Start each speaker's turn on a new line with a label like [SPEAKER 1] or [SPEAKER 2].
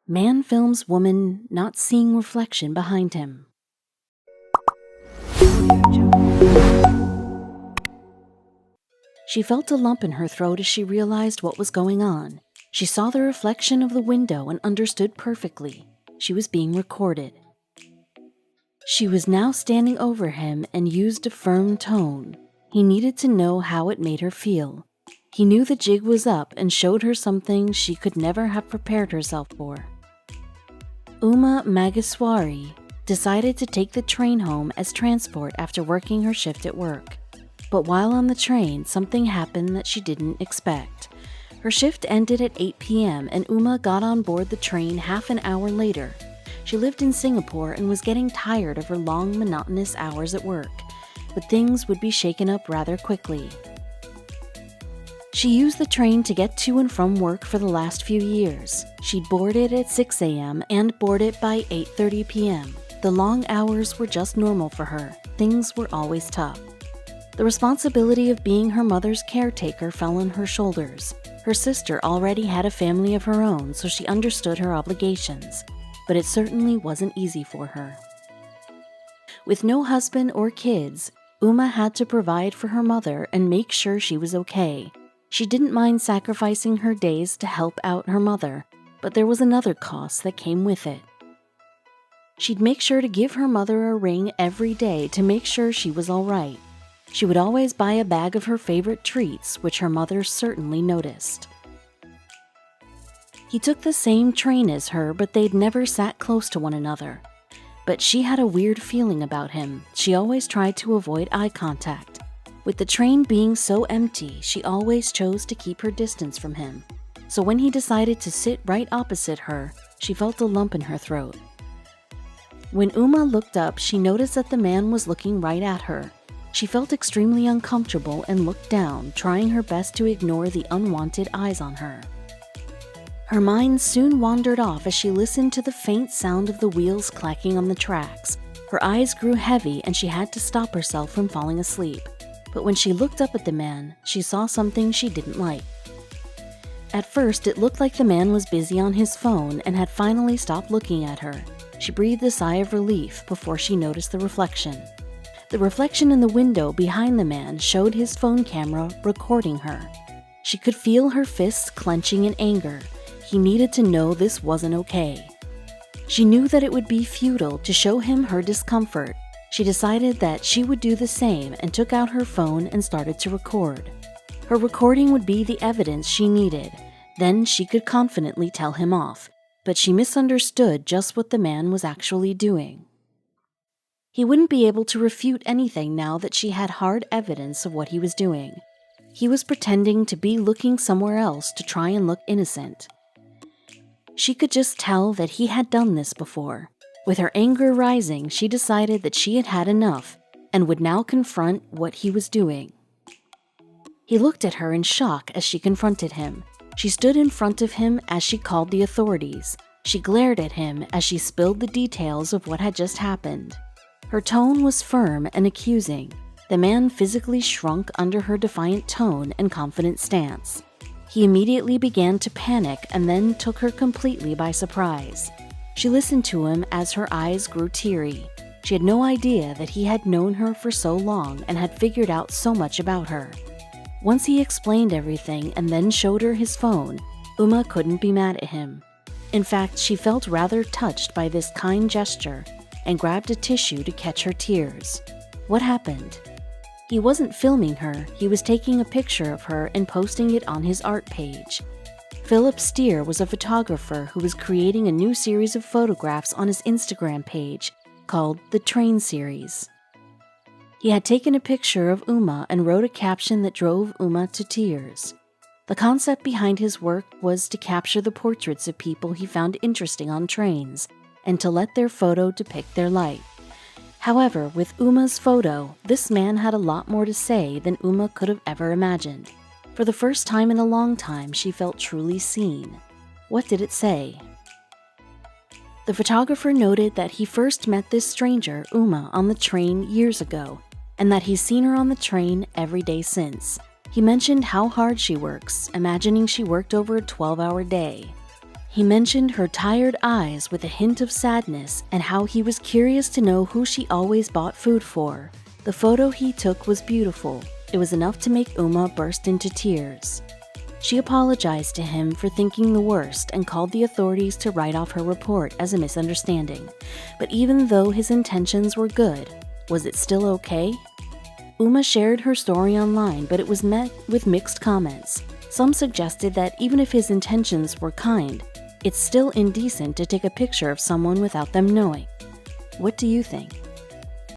[SPEAKER 1] Man films woman not seeing reflection behind him. She felt a lump in her throat as she realized what was going on. She saw the reflection of the window and understood perfectly. She was being recorded. She was now standing over him and used a firm tone. He needed to know how it made her feel. He knew the jig was up and showed her something she could never have prepared herself for. Uma Mageswari decided to take the train home as transport after working her shift at work. But while on the train, something happened that she didn't expect. Her shift ended at 8 p.m. and Uma got on board the train half an hour later. She lived in Singapore and was getting tired of her long, monotonous hours at work, but things would be shaken up rather quickly. She used the train to get to and from work for the last few years. She'd boarded at 6 a.m. and boarded by 8:30 p.m. The long hours were just normal for her. Things were always tough. The responsibility of being her mother's caretaker fell on her shoulders. Her sister already had a family of her own, so she understood her obligations, but it certainly wasn't easy for her. With no husband or kids, Uma had to provide for her mother and make sure she was okay. She didn't mind sacrificing her days to help out her mother, but there was another cost that came with it. She'd make sure to give her mother a ring every day to make sure she was all right. She would always buy a bag of her favorite treats, which her mother certainly noticed. He took the same train as her, but they'd never sat close to one another. But she had a weird feeling about him. She always tried to avoid eye contact. With the train being so empty, she always chose to keep her distance from him. So when he decided to sit right opposite her, she felt a lump in her throat. When Uma looked up, she noticed that the man was looking right at her. She felt extremely uncomfortable and looked down, trying her best to ignore the unwanted eyes on her. Her mind soon wandered off as she listened to the faint sound of the wheels clacking on the tracks. Her eyes grew heavy and she had to stop herself from falling asleep. But when she looked up at the man, she saw something she didn't like. At first, it looked like the man was busy on his phone and had finally stopped looking at her. She breathed a sigh of relief before she noticed the reflection. The reflection in the window behind the man showed his phone camera recording her. She could feel her fists clenching in anger. He needed to know this wasn't okay. She knew that it would be futile to show him her discomfort. She decided that she would do the same and took out her phone and started to record. Her recording would be the evidence she needed. Then she could confidently tell him off, but she misunderstood just what the man was actually doing. He wouldn't be able to refute anything now that she had hard evidence of what he was doing. He was pretending to be looking somewhere else to try and look innocent. She could just tell that he had done this before. With her anger rising, she decided that she had had enough and would now confront what he was doing. He looked at her in shock as she confronted him. She stood in front of him as she called the authorities. She glared at him as she spilled the details of what had just happened. Her tone was firm and accusing. The man physically shrunk under her defiant tone and confident stance. He immediately began to panic and then took her completely by surprise. She listened to him as her eyes grew teary. She had no idea that he had known her for so long and had figured out so much about her. Once he explained everything and then showed her his phone, Uma couldn't be mad at him. In fact, she felt rather touched by this kind gesture and grabbed a tissue to catch her tears. What happened? He wasn't filming her, he was taking a picture of her and posting it on his art page. Philip Steer was a photographer who was creating a new series of photographs on his Instagram page called The Train Series. He had taken a picture of Uma and wrote a caption that drove Uma to tears. The concept behind his work was to capture the portraits of people he found interesting on trains and to let their photo depict their life. However, with Uma's photo, this man had a lot more to say than Uma could have ever imagined. For the first time in a long time, she felt truly seen. What did it say? The photographer noted that he first met this stranger, Uma, on the train years ago, and that he's seen her on the train every day since. He mentioned how hard she works, imagining she worked over a 12-hour day. He mentioned her tired eyes with a hint of sadness and how he was curious to know who she always bought food for. The photo he took was beautiful. It was enough to make Uma burst into tears. She apologized to him for thinking the worst and called the authorities to write off her report as a misunderstanding. But even though his intentions were good, was it still okay? Uma shared her story online, but it was met with mixed comments. Some suggested that even if his intentions were kind, it's still indecent to take a picture of someone without them knowing. What do you think?